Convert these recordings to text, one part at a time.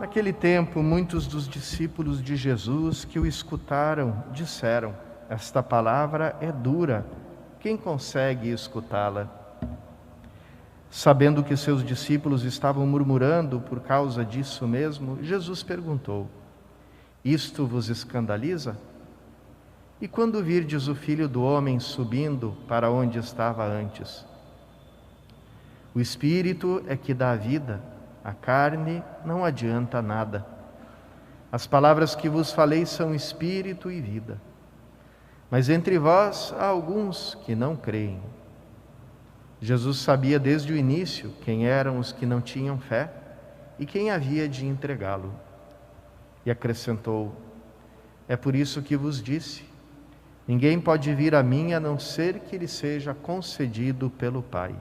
Naquele tempo, muitos dos discípulos de Jesus que o escutaram disseram: esta palavra é dura, quem consegue escutá-la? Sabendo que seus discípulos estavam murmurando por causa disso mesmo, Jesus perguntou: isto vos escandaliza? E quando virdes o Filho do Homem subindo para onde estava antes? O Espírito é que dá a vida, a carne não adianta nada. As palavras que vos falei são espírito e vida. Mas entre vós há alguns que não creem. Jesus sabia desde o início quem eram os que não tinham fé e quem havia de entregá-lo. E acrescentou: é por isso que vos disse, ninguém pode vir a mim a não ser que lhe seja concedido pelo Pai.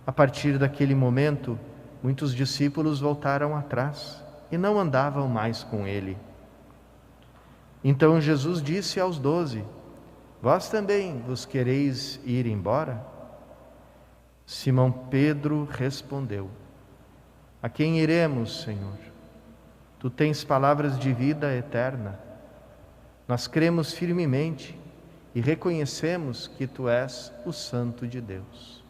A partir daquele momento, muitos discípulos voltaram atrás e não andavam mais com ele. Então Jesus disse aos 12: vós também vos quereis ir embora? Simão Pedro respondeu: a quem iremos, Senhor? Tu tens palavras de vida eterna. Nós cremos firmemente e reconhecemos que tu és o Santo de Deus.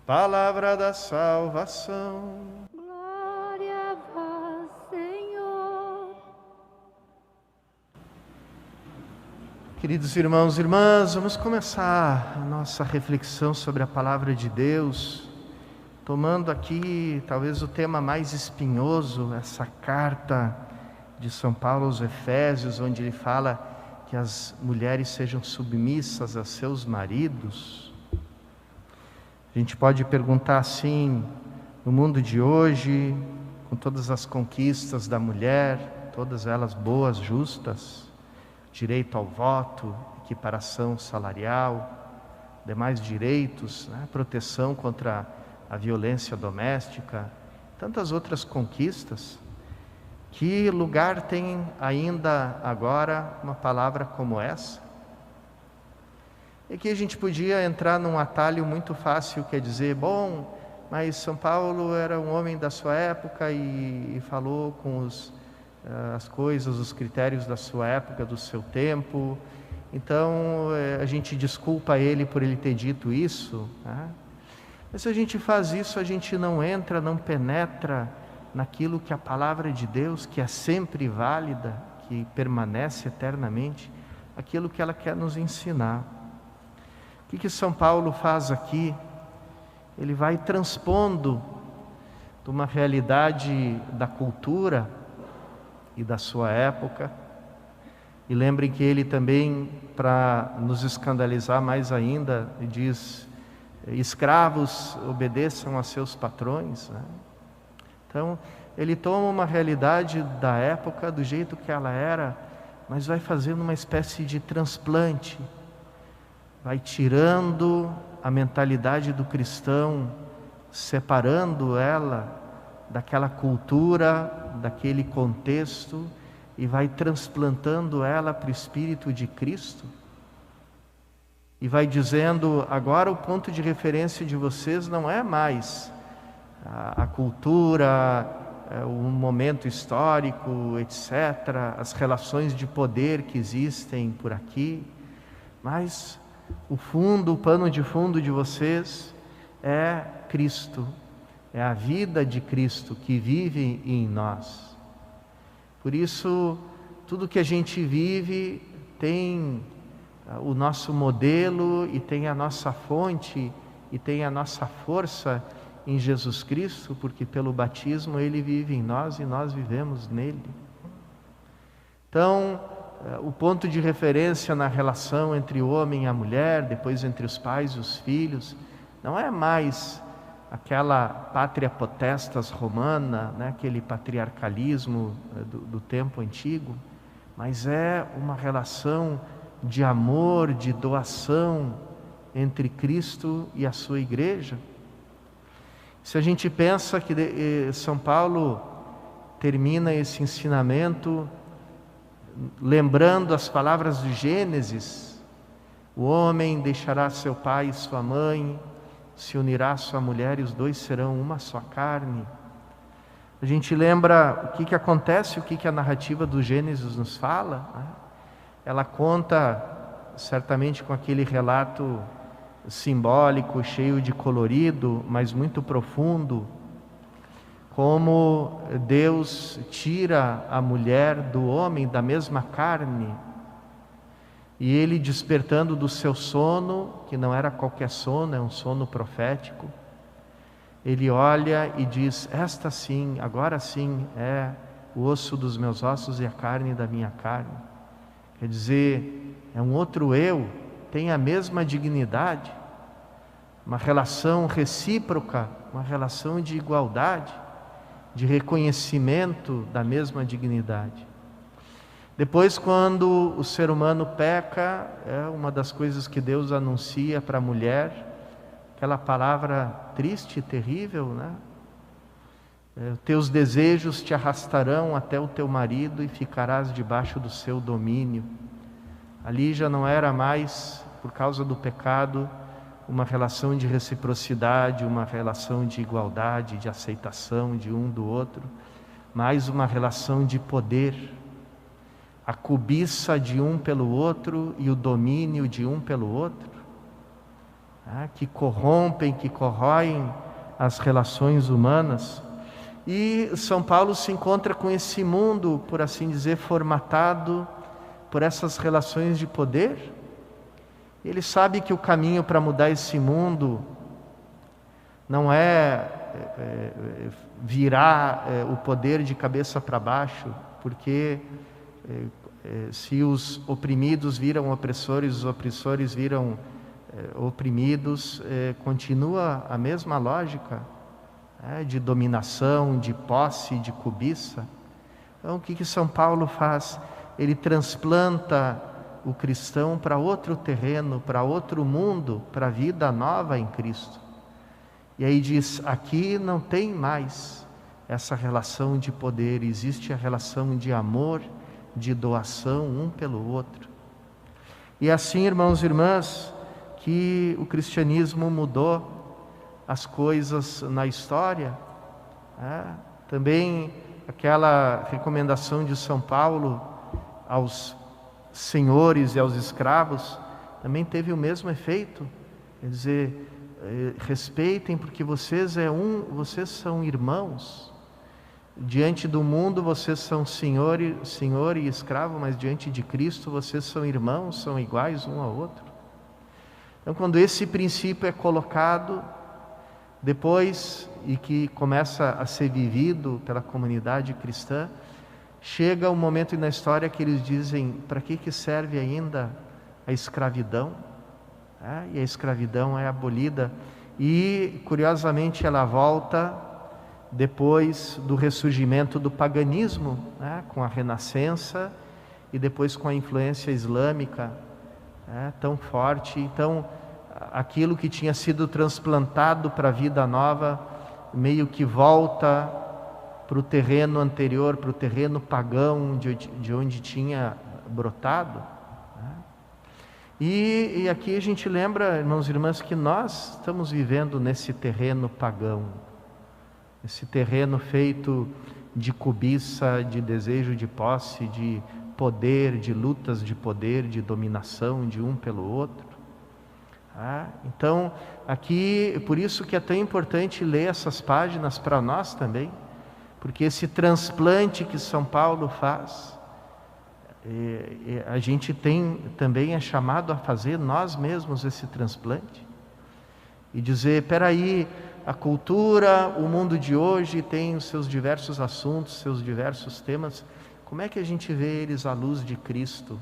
Palavra da salvação. Glória a vós, Senhor. Queridos irmãos e irmãs, vamos começar a nossa reflexão sobre a Palavra de Deus, tomando aqui talvez o tema mais espinhoso, essa carta de São Paulo aos Efésios, onde ele fala que as mulheres sejam submissas a seus maridos. A gente pode perguntar assim, no mundo de hoje, com todas as conquistas da mulher, todas elas boas, justas, direito ao voto, equiparação salarial, demais direitos, né? Proteção contra a violência doméstica, tantas outras conquistas, que lugar tem ainda agora uma palavra como essa? E que a gente podia entrar num atalho muito fácil, que é dizer, bom, mas São Paulo era um homem da sua época e falou com as coisas, os critérios da sua época, do seu tempo, então a gente desculpa ele por ele ter dito isso, né? Mas se a gente faz isso, a gente não entra, não penetra naquilo que a palavra de Deus, que é sempre válida, que permanece eternamente, aquilo que ela quer nos ensinar. O que São Paulo faz aqui? Ele vai transpondo de uma realidade da cultura e da sua época. E lembrem que ele também, para nos escandalizar mais ainda, diz: escravos, obedeçam a seus patrões, né? Então, ele toma uma realidade da época, do jeito que ela era, mas vai fazendo uma espécie de transplante, vai tirando a mentalidade do cristão, separando ela daquela cultura, daquele contexto, e vai transplantando ela para o Espírito de Cristo, e vai dizendo: agora o ponto de referência de vocês não é mais a cultura, o momento histórico, etc., as relações de poder que existem por aqui, mas o fundo, o pano de fundo de vocês é Cristo, é a vida de Cristo que vive em nós. Por isso, tudo que a gente vive tem o nosso modelo e tem a nossa fonte e tem a nossa força em Jesus Cristo, porque pelo batismo Ele vive em nós e nós vivemos nele. Então, o ponto de referência na relação entre o homem e a mulher, depois entre os pais e os filhos, não é mais aquela pátria potestas romana, né, aquele patriarcalismo do tempo antigo, mas é uma relação de amor, de doação entre Cristo e a sua igreja. Se a gente pensa que São Paulo termina esse ensinamento lembrando as palavras de Gênesis: o homem deixará seu pai e sua mãe, se unirá à sua mulher e os dois serão uma só carne. A gente lembra o que acontece, o que a narrativa do Gênesis nos fala, né? Ela conta, certamente com aquele relato simbólico, cheio de colorido, mas muito profundo, como Deus tira a mulher do homem da mesma carne, e ele, despertando do seu sono, que não era qualquer sono, é um sono profético, ele olha e diz: esta sim, agora sim é o osso dos meus ossos e a carne da minha carne. Quer dizer, é um outro eu, tem a mesma dignidade, uma relação recíproca, uma relação de igualdade, de reconhecimento da mesma dignidade. Depois, quando o ser humano peca, é uma das coisas que Deus anuncia para a mulher, aquela palavra triste e terrível, né? Teus desejos te arrastarão até o teu marido e ficarás debaixo do seu domínio. Ali já não era mais, por causa do pecado, uma relação de reciprocidade, uma relação de igualdade, de aceitação de um do outro, mas uma relação de poder, a cobiça de um pelo outro e o domínio de um pelo outro, que corrompem, que corroem as relações humanas. E São Paulo se encontra com esse mundo, por assim dizer, formatado por essas relações de poder. Ele sabe que o caminho para mudar esse mundo não é virar o poder de cabeça para baixo, porque se os oprimidos viram opressores, os opressores viram oprimidos, continua a mesma lógica de dominação, de posse, de cobiça. Então, o que São Paulo faz? Ele transplanta o cristão para outro terreno, para outro mundo, para a vida nova em Cristo. E aí diz: aqui não tem mais essa relação de poder, existe a relação de amor, de doação um pelo outro. E assim, irmãos e irmãs, que o cristianismo mudou as coisas na história. Também aquela recomendação de São Paulo aos senhores e aos escravos também teve o mesmo efeito. Quer dizer, respeitem, porque vocês são irmãos. Diante do mundo vocês são senhor e escravo, mas diante de Cristo vocês são irmãos, são iguais um ao outro. Então, quando esse princípio é colocado depois e que começa a ser vivido pela comunidade cristã, chega um momento na história que eles dizem: para que serve ainda a escravidão? E a escravidão é abolida. E, curiosamente, ela volta depois do ressurgimento do paganismo, com a renascença e depois com a influência islâmica tão forte. Então, aquilo que tinha sido transplantado para a vida nova meio que volta para o terreno anterior, para o terreno pagão de onde tinha brotado. E aqui a gente lembra, irmãos e irmãs, que nós estamos vivendo nesse terreno pagão, esse terreno feito de cobiça, de desejo de posse, de poder, de lutas de poder, de dominação de um pelo outro. Então, aqui, por isso que é tão importante ler essas páginas para nós também, porque esse transplante que São Paulo faz, a gente também é chamado a fazer nós mesmos esse transplante e dizer: espera aí, a cultura, o mundo de hoje tem os seus diversos assuntos, seus diversos temas. Como é que a gente vê eles à luz de Cristo?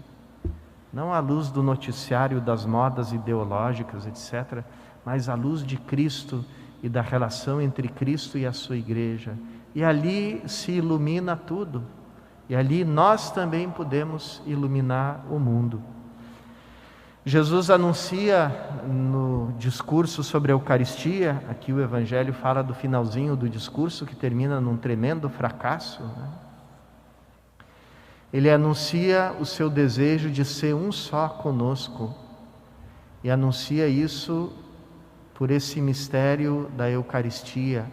Não à luz do noticiário, das modas ideológicas, etc., mas à luz de Cristo e da relação entre Cristo e a sua igreja. E ali se ilumina tudo. E ali nós também podemos iluminar o mundo. Jesus anuncia no discurso sobre a Eucaristia, aqui o Evangelho fala do finalzinho do discurso, que termina num tremendo fracasso, Ele anuncia o seu desejo de ser um só conosco, e anuncia isso por esse mistério da Eucaristia,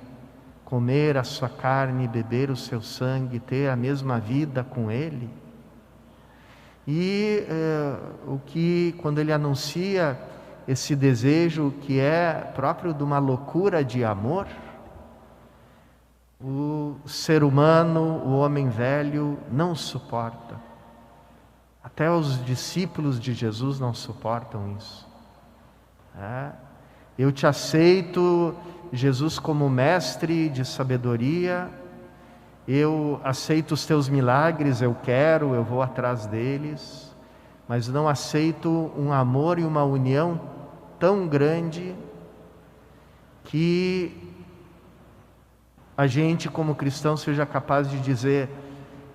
comer a sua carne, beber o seu sangue, ter a mesma vida com Ele. E o que, quando Ele anuncia esse desejo que é próprio de uma loucura de amor, o ser humano, o homem velho, não suporta. Até os discípulos de Jesus não suportam isso. Eu te aceito, Jesus, como mestre de sabedoria, eu aceito os teus milagres, eu vou atrás deles, mas não aceito um amor e uma união tão grande que a gente, como cristão, seja capaz de dizer: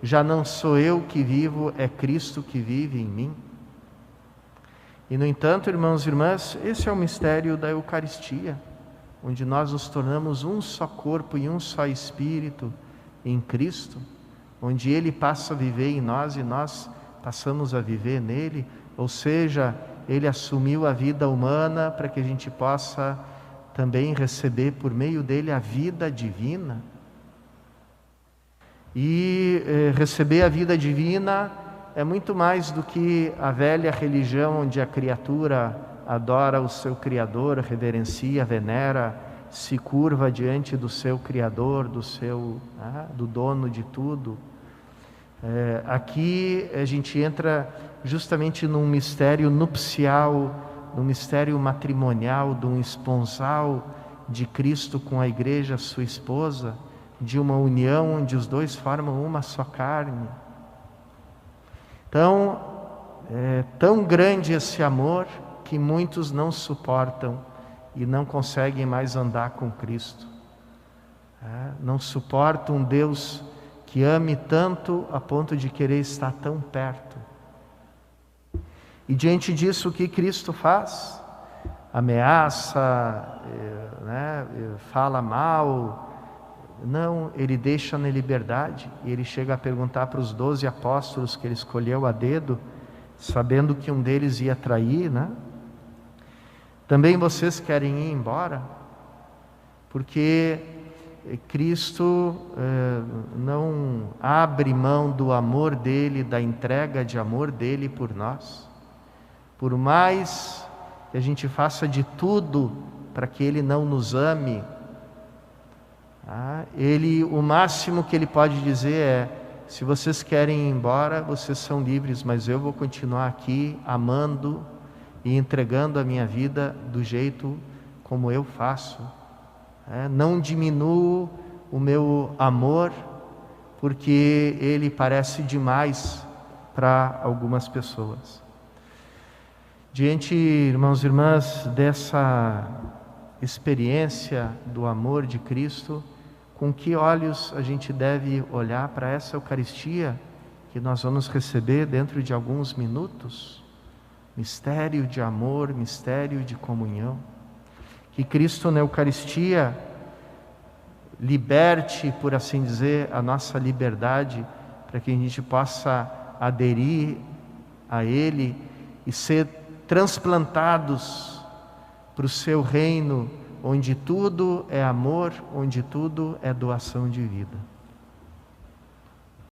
já não sou eu que vivo, é Cristo que vive em mim. E, no entanto, irmãos e irmãs, esse é o mistério da Eucaristia, onde nós nos tornamos um só corpo e um só Espírito em Cristo, onde Ele passa a viver em nós e nós passamos a viver nele, ou seja, Ele assumiu a vida humana para que a gente possa também receber por meio dele a vida divina. E receber a vida divina é muito mais do que a velha religião onde a criatura adora o seu Criador, reverencia, venera, se curva diante do seu Criador, do dono de tudo. Aqui a gente entra justamente num mistério nupcial, num mistério matrimonial, de um esponsal de Cristo com a igreja, sua esposa, de uma união onde os dois formam uma só carne. Então, é tão grande esse amor que muitos não suportam e não conseguem mais andar com Cristo. Não suportam um Deus que ame tanto a ponto de querer estar tão perto. E diante disso, o que Cristo faz? Ameaça, fala mal. Não, Ele deixa na liberdade. E Ele chega a perguntar para os 12 apóstolos que Ele escolheu a dedo, sabendo que um deles ia trair, Também vocês querem ir embora? Porque Cristo não abre mão do amor dEle, da entrega de amor dEle por nós. Por mais que a gente faça de tudo para que Ele não nos ame, o máximo que Ele pode dizer é: se vocês querem ir embora, vocês são livres, mas eu vou continuar aqui amando e entregando a minha vida do jeito como eu faço. Não diminuo o meu amor, porque ele parece demais para algumas pessoas. Diante, irmãos e irmãs, dessa experiência do amor de Cristo, com que olhos a gente deve olhar para essa Eucaristia que nós vamos receber dentro de alguns minutos? Mistério de amor, mistério de comunhão. Que Cristo na Eucaristia liberte, por assim dizer, a nossa liberdade, para que a gente possa aderir a Ele e ser transplantados para o seu reino, onde tudo é amor, onde tudo é doação de vida.